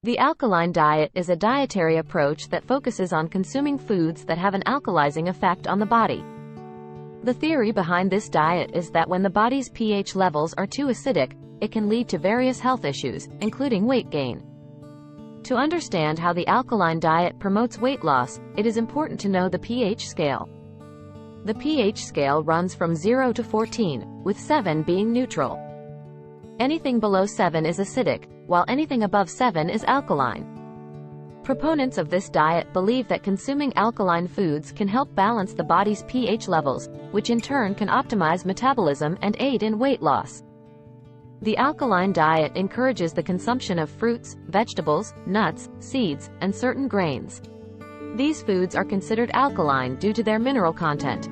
The alkaline diet is a dietary approach that focuses on consuming foods that have an alkalizing effect on the body. The theory behind this diet is that when the body's pH levels are too acidic, it can lead to various health issues, including weight gain. To understand how the alkaline diet promotes weight loss, it is important to know the pH scale. The pH scale runs from 0 to 14, with 7 being neutral. Anything below 7 is acidic, while anything above 7 is alkaline. Proponents of this diet believe that consuming alkaline foods can help balance the body's pH levels, which in turn can optimize metabolism and aid in weight loss. The alkaline diet encourages the consumption of fruits, vegetables, nuts, seeds, and certain grains. These foods are considered alkaline due to their mineral content.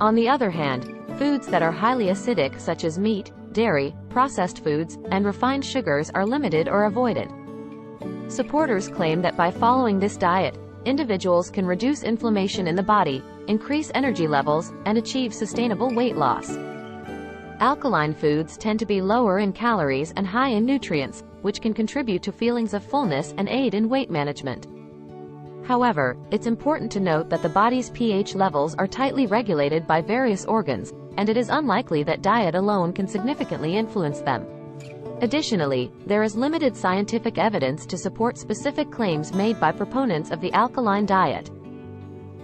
On the other hand, foods that are highly acidic such as meat, dairy, processed foods, and refined sugars are limited or avoided. Supporters claim that by following this diet, individuals can reduce inflammation in the body, increase energy levels, and achieve sustainable weight loss. Alkaline foods tend to be lower in calories and high in nutrients, which can contribute to feelings of fullness and aid in weight management. However, it's important to note that the body's pH levels are tightly regulated by various organs, and it is unlikely that diet alone can significantly influence them. Additionally, there is limited scientific evidence to support specific claims made by proponents of the alkaline diet.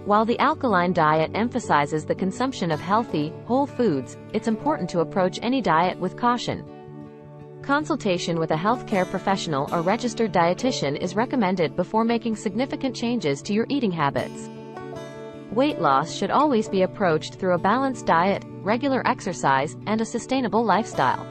While the alkaline diet emphasizes the consumption of healthy, whole foods, it's important to approach any diet with caution. Consultation with a healthcare professional or registered dietitian is recommended before making significant changes to your eating habits. Weight loss should always be approached through a balanced diet, regular exercise, and a sustainable lifestyle.